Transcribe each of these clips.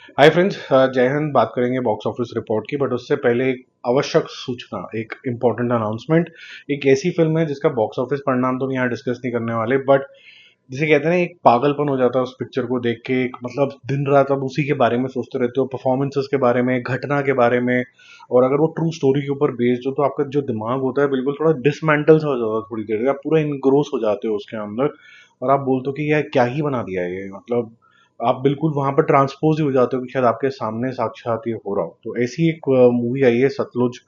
Hi friends, जय हिंद। बात करेंगे बॉक्स ऑफिस रिपोर्ट की, बट उससे पहले एक आवश्यक सूचना, एक इम्पोर्टेंट अनाउंसमेंट। एक ऐसी फिल्म है जिसका बॉक्स ऑफिस परिणाम तो हम यहाँ डिस्कस नहीं करने वाले, बट जिसे कहते हैं ना, एक पागलपन हो जाता है उस पिक्चर को देख के। एक मतलब दिन रात आप उसी के बारे में सोचते रहते हो, परफॉर्मेंसेस के बारे में, घटना के बारे में। और अगर वो ट्रू स्टोरी के ऊपर बेस्ड हो तो आपका जो दिमाग होता है बिल्कुल थोड़ा डिसमेंटल सा हो जाता है। थोड़ी देर आप पूरा इनग्रोस हो जाते हो उसके अंदर, और आप बोलते हो कि यार क्या ही बना दिया है ये। मतलब आप बिल्कुल वहां पर ट्रांसपोज ही हो जाते हो कि शायद आपके सामने साक्षात ये हो रहा हो। तो ऐसी एक मूवी आई है सतलुज,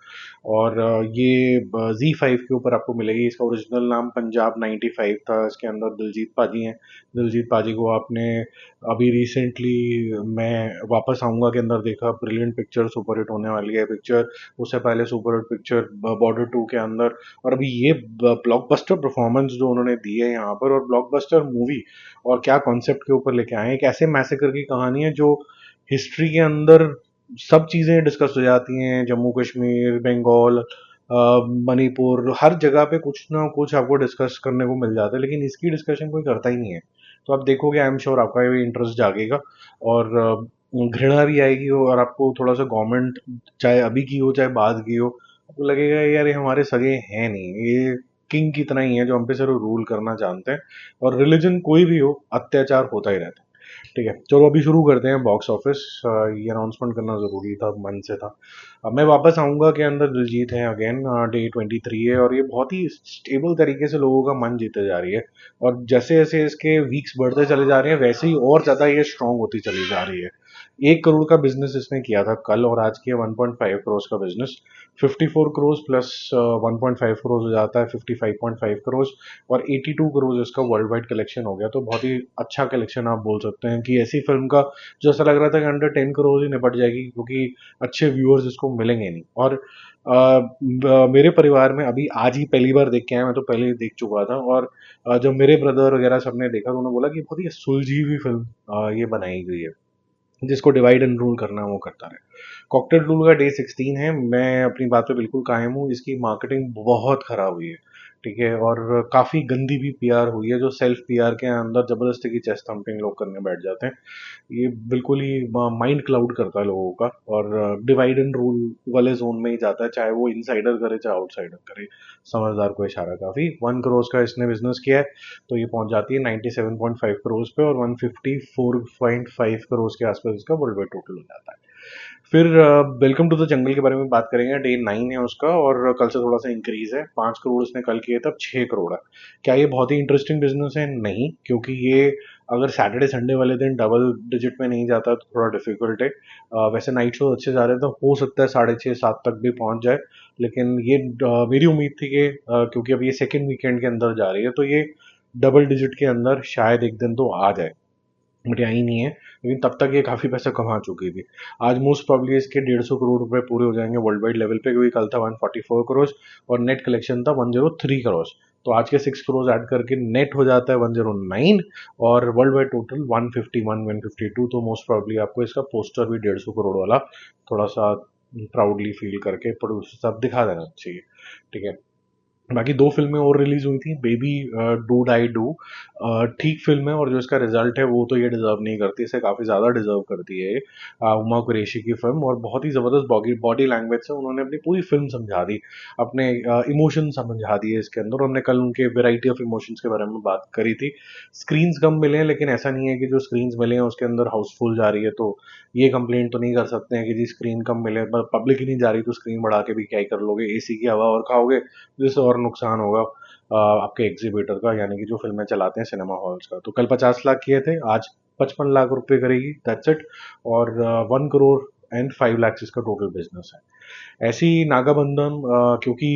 और ये Z5 के ऊपर आपको मिलेगी। इसका ओरिजिनल नाम पंजाब 95 था। इसके अंदर दिलजीत पाजी हैं। दिलजीत पाजी को आपने अभी रिसेंटली मैं वापस आऊंगा के अंदर देखा। ब्रिलियंट पिक्चर, सुपर हिट होने वाली है पिक्चर। उससे पहले सुपर हिट पिक्चर बॉर्डर 2 के अंदर। और अभी ये ब्लॉकबस्टर परफॉर्मेंस जो उन्होंने दी है यहाँ पर, और ब्लॉकबस्टर मूवी, और क्या कॉन्सेप्ट के ऊपर लेके आए हैं। एक ऐसे मैसेकर की कहानी है जो हिस्ट्री के अंदर सब चीज़ें डिस्कस हो जाती हैं। जम्मू कश्मीर, बंगाल, मणिपुर, हर जगह पे कुछ ना कुछ आपको डिस्कस करने को मिल जाता है, लेकिन इसकी डिस्कशन कोई करता ही नहीं है। तो आप देखोगे, आई एम श्योर आपका भी इंटरेस्ट जागेगा, और घृणा भी आएगी, और आपको थोड़ा सा गवर्नमेंट, चाहे अभी की हो चाहे बाद की हो, आपको लगेगा यार ये हमारे सगे हैं नहीं, ये किंग की तरह ही है जो हम पे सिर्फ रूल करना जानते हैं। और रिलीजन कोई भी हो, अत्याचार होता ही रहता है। ठीक है, चलो अभी शुरू करते हैं बॉक्स ऑफिस। ये अनाउंसमेंट करना जरूरी था, मन से था। अब मैं वापस आऊंगा के अंदर दिलजीत है अगेन। डे 23 है, और ये बहुत ही स्टेबल तरीके से लोगों का मन जीते जा रही है। और जैसे जैसे इसके वीक्स बढ़ते चले जा रहे हैं, वैसे ही और ज्यादा ये स्ट्रांग होती चली जा रही है। 1 करोड़ का बिजनेस इसने किया था कल, और आज किया 1.5 करोड़ का बिजनेस। 54 करोड़ प्लस 1.5 करोड़ हो जाता है 55.5 करोड़। और 82 करोड़ इसका वर्ल्ड वाइड कलेक्शन हो गया। तो बहुत ही अच्छा कलेक्शन आप बोल सकते हैं कि ऐसी फिल्म का जो ऐसा लग रहा था कि अंडर 10 करोड़ ही निपट जाएगी, क्योंकि अच्छे व्यूअर्स इसको मिलेंगे नहीं। और मेरे परिवार में अभी आज ही पहली बार देख के आया। मैं तो पहले ही देख चुका था, और जब मेरे ब्रदर वगैरह सबने देखा तो उन्होंने बोला कि बहुत ही सुलझी हुई फिल्म ये बनाई गई है। जिसको डिवाइड एंड रूल करना है वो करता रहे। कॉकटेल रूल का डे 16 है। मैं अपनी बात पे बिल्कुल कायम हूँ। इसकी मार्केटिंग बहुत खराब हुई है, ठीक है, और काफ़ी गंदी भी पीआर हुई है। जो सेल्फ पीआर के अंदर ज़बरदस्ती की चेस्ट थम्पिंग लोग करने बैठ जाते हैं, ये बिल्कुल ही माइंड क्लाउड करता है लोगों का। और डिवाइड एंड रूल वाले जोन में ही जाता है, चाहे वो इनसाइडर करे चाहे आउटसाइडर करे। समझदार को इशारा काफ़ी। 1 करोड़ का इसने बिजनेस किया है, तो ये पहुंच जाती है 97.5 करोड़ पे, और 154.5 करोड़ के आसपास इसका वर्ल्ड वाइड टोटल हो जाता है। फिर वेलकम टू द जंगल के बारे में बात करेंगे। डे 9 है उसका, और कल से थोड़ा सा इंक्रीज है। 5 करोड़ उसने कल किए, तब 6 करोड़ है। क्या ये बहुत ही इंटरेस्टिंग बिजनेस है? नहीं, क्योंकि ये अगर सैटरडे संडे वाले दिन डबल डिजिट में नहीं जाता तो थोड़ा डिफिकल्ट है। वैसे नाइट शो अच्छे जा रहे हैं, तो हो सकता है 6.5 7 तक भी पहुंच जाए। लेकिन ये मेरी उम्मीद थी कि क्योंकि अब ये सेकेंड वीकेंड के अंदर जा रही है, तो ये डबल डिजिट के अंदर शायद एक दिन तो आ जाए, बट आई नहीं है। लेकिन तब तक ये काफ़ी पैसा कमा चुकी थी। आज मोस्ट प्रॉब्ली इसके 150 करोड़ रुपए पूरे हो जाएंगे वर्ल्ड वाइड लेवल पे, क्योंकि कल था 144 करोड़, और नेट कलेक्शन था 103 करोड़। तो आज के 6 करोड़ ऐड करके नेट हो जाता है 109, और वर्ल्ड वाइड टोटल 151 152। तो मोस्ट प्रॉब्ली आपको इसका पोस्टर भी 150 करोड़ वाला थोड़ा सा प्राउडली फील करके प्रोड्यूसर साहब दिखा देना चाहिए। ठीक है, बाकी 2 फिल्में और रिलीज हुई थी। बेबी डू डाई डू ठीक फिल्म है, और जो इसका रिजल्ट है वो तो ये डिजर्व नहीं करती, इसे काफ़ी ज़्यादा डिजर्व करती है ये। उमा कुरैशी की फिल्म, और बहुत ही ज़बरदस्त बॉडी बॉडी लैंग्वेज से उन्होंने अपनी पूरी फिल्म समझा दी, अपने इमोशन समझा दिए इसके अंदर। हमने कल उनके वेराइटी ऑफ इमोशंस के बारे में बात करी थी। स्क्रीन्स कम मिले हैं, लेकिन ऐसा नहीं है कि जो स्क्रीन्स मिले हैं उसके अंदर हाउसफुल जा रही है, तो ये कंप्लेंट तो नहीं कर सकते हैं कि जी स्क्रीन कम मिले, पब्लिक ही नहीं जा रही तो स्क्रीन बढ़ा के भी क्या ही कर लोगे, एसी की हवा और खाओगे, जिससे और नुकसान होगा आपके एग्जीबिटर का, यानी कि जो फिल्में चलाते हैं सिनेमा हॉल्स का। तो कल 50 लाख किए थे, आज 55 लाख रुपए करेगी, दैट्स इट। और 1 करोड़ एंड 5 लाख इसका टोटल बिजनेस है। ऐसी नागाबंधन, क्योंकि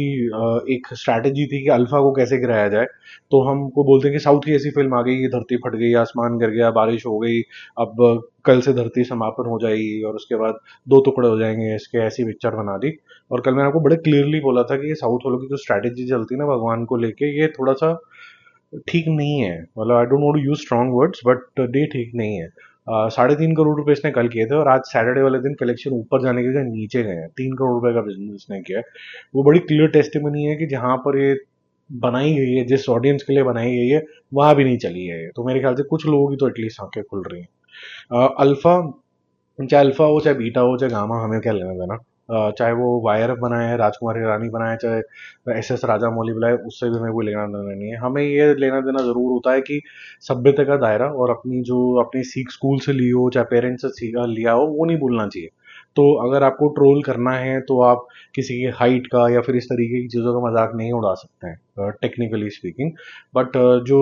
एक स्ट्रैटेजी थी कि अल्फा को कैसे गिराया जाए, तो हमको बोलते हैं कि साउथ की ऐसी फिल्म आ गई, ये धरती फट गई, आसमान गिर गया, बारिश हो गई, अब कल से धरती समापन हो जाएगी, और उसके बाद 2 टुकड़े हो जाएंगे इसके, ऐसी पिक्चर बना दी। और कल मैंने आपको बड़े क्लियरली बोला था कि ये साउथ वालों की जो स्ट्रैटेजी चलती है ना भगवान को लेके, ये थोड़ा सा ठीक नहीं है। मतलब I don't want to use strong words, but they ठीक नहीं है। 3.5 करोड़ रुपए इसने कल किए थे, और आज सैटरडे वाले दिन कलेक्शन ऊपर जाने के बजाय नीचे गए हैं। 3 करोड़ रुपए का बिजनेस इसने किया है। वो बड़ी क्लियर टेस्टिमनी है कि जहां पर ये बनाई गई है, जिस ऑडियंस के लिए बनाई गई है, वहां भी नहीं चली है। तो मेरे ख्याल से कुछ लोगों की तो एटलीस्ट आंखें खुल रही हैं। अल्फा चाहे अल्फा हो, चाहे बीटा हो, चाहे गामा, हमें क्या लेना देना। चाहे वो वायर बनाए है, राजकुमार हिरानी बनाए, चाहे एस एस राजा मौली बनाए, उससे भी हमें कोई लेना देना नहीं है। हमें ये लेना देना ज़रूर होता है कि सभ्यता का दायरा और अपनी जो अपनी सीख स्कूल से ली हो, चाहे पेरेंट्स से लिया हो, वो नहीं भूलना चाहिए। तो अगर आपको ट्रोल करना है तो आप किसी की हाइट का या फिर इस तरीके की चीज़ों का मजाक नहीं उड़ा सकते हैं, टेक्निकली स्पीकिंग। बट जो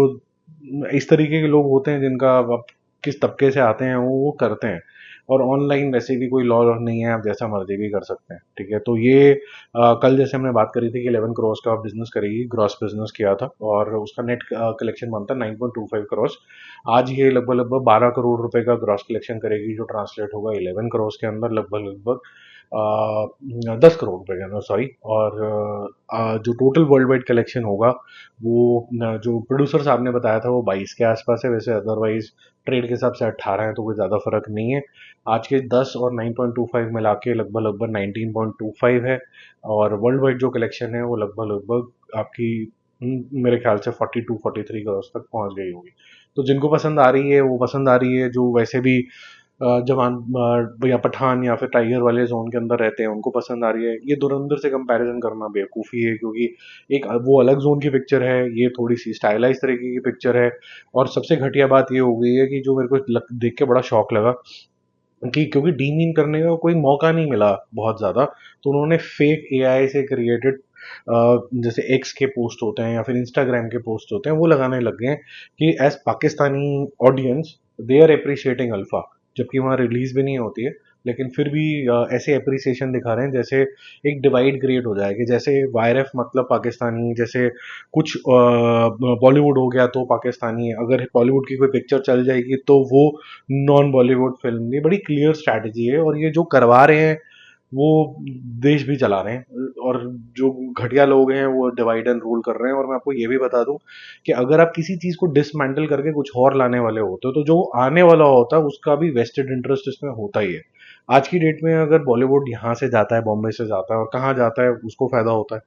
इस तरीके के लोग होते हैं जिनका आप किस तबके से आते हैं वो करते हैं। और ऑनलाइन वैसे भी कोई लॉ नहीं है, आप जैसा मर्जी भी कर सकते हैं, ठीक है। तो ये कल जैसे हमने बात करी थी कि 11 करोड़ का बिजनेस करेगी, ग्रॉस बिजनेस किया था और उसका नेट कलेक्शन बनता है 9.25 करोड़। आज ये लगभग लगभग 12 करोड़ रुपए का ग्रॉस कलेक्शन करेगी, जो ट्रांसलेट होगा 11 करोड़ के अंदर लगभग लगभग 10 करोड़ रुपए के अंदर, सॉरी। और जो टोटल वर्ल्ड वाइड कलेक्शन होगा वो जो प्रोड्यूसर साहब ने बताया था वो 22 के आसपास है। वैसे अदरवाइज ट्रेड के हिसाब से 18 है, तो कोई ज़्यादा फर्क नहीं है। आज के 10 और 9.25 मिला के लगभग लगभग 19.25 है। और वर्ल्ड वाइड जो कलेक्शन है वो लगभग लगभग आपकी मेरे ख्याल से 42-43 करोड़ तक पहुंच गई होगी। तो जिनको पसंद आ रही है वो पसंद आ रही है, जो वैसे भी जवान या पठान या फिर टाइगर वाले जोन के अंदर रहते हैं उनको पसंद आ रही है। ये धुरंधर से कंपैरिजन करना बेवकूफ़ी है, क्योंकि एक वो अलग जोन की पिक्चर है, ये थोड़ी सी स्टाइलाइज तरीके की पिक्चर है। और सबसे घटिया बात ये हो गई है कि जो मेरे को देख के बड़ा शौक लगा कि क्योंकि डीमीन करने का कोई मौका नहीं मिला बहुत ज़्यादा, तो उन्होंने फेक एआई से क्रिएटेड जैसे एक्स के पोस्ट होते हैं या फिर इंस्टाग्राम के पोस्ट होते हैं वो लगाने लग गए हैं कि as Pakistani audience they are appreciating Alpha, जबकि वहाँ रिलीज भी नहीं होती है। लेकिन फिर भी ऐसे अप्रिसिएशन दिखा रहे हैं जैसे एक डिवाइड क्रिएट हो जाए कि जैसे वायरफ मतलब पाकिस्तानी, जैसे कुछ बॉलीवुड हो गया तो पाकिस्तानी है, अगर बॉलीवुड की कोई पिक्चर चल जाएगी तो वो नॉन बॉलीवुड फिल्म। ये बड़ी क्लियर स्ट्रैटेजी है और ये जो करवा रहे हैं वो देश भी चला रहे हैं। और जो घटिया लोग हैं वो डिवाइड एंड रूल कर रहे हैं। और मैं आपको ये भी बता दूं कि अगर आप किसी चीज को डिसमेंटल करके कुछ और लाने वाले होते हो तो जो आने वाला होता है उसका भी वेस्टेड इंटरेस्ट इसमें होता ही है। आज की डेट में अगर बॉलीवुड यहाँ से जाता है, बॉम्बे से जाता है और कहाँ जाता है उसको फायदा होता है।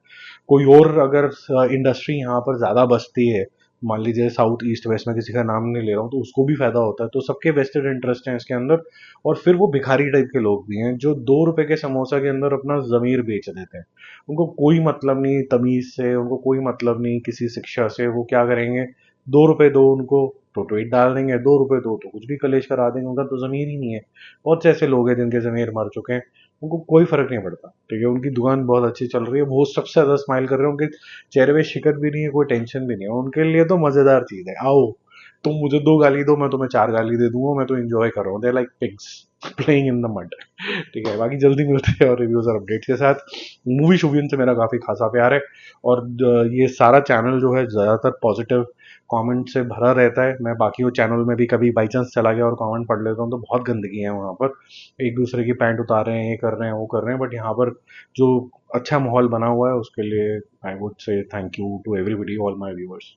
कोई और अगर इंडस्ट्री यहाँ पर ज्यादा बसती है, मान लीजिए साउथ ईस्ट वेस्ट में, किसी का नाम नहीं ले रहा हूँ, तो उसको भी फायदा होता है। तो सबके वेस्टेड इंटरेस्ट हैं इसके अंदर। और फिर वो भिखारी टाइप के लोग भी हैं जो 2 रुपए के समोसा के अंदर अपना जमीर बेच देते हैं। उनको कोई मतलब नहीं तमीज से, उनको कोई मतलब नहीं किसी शिक्षा से। वो क्या करेंगे, 2 रुपए दो उनको तो ट्वीट डाल देंगे, 2 रुपए दो तो कुछ भी कलेश करा देंगे, उनका तो जमीर ही नहीं है। बहुत से ऐसे लोग हैं जिनके जमीर मर चुके हैं, उनको कोई फर्क नहीं पड़ता, ठीक है। उनकी दुकान बहुत अच्छी चल रही है, वो सबसे ज्यादा स्माइल कर रहे हैं, उनके चेहरे पे शिकन भी नहीं है, कोई टेंशन भी नहीं है। उनके लिए तो मजेदार चीज है, आओ तुम मुझे 2 गाली दो, मैं तुम्हें 4 गाली दे दूंगा, मैं तो एंजॉय कर रहा हूँ। They like pigs playing in the mud, ठीक है। बाकी जल्दी मिलते हैं और रिव्यूज और अपडेट के साथ। मूवी शूवियन से मेरा काफी खासा प्यार है। और ये सारा चैनल जो है ज्यादातर पॉजिटिव कमेंट से भरा रहता है। मैं बाकी वो चैनल में भी कभी बाई चांस चला गया और कमेंट पढ़ लेता हूँ तो बहुत गंदगी है वहाँ पर, एक दूसरे की पैंट उतार रहे हैं, ये कर रहे हैं, वो कर रहे हैं। बट यहाँ पर जो अच्छा माहौल बना हुआ है उसके लिए I would say thank you to everybody, all my viewers.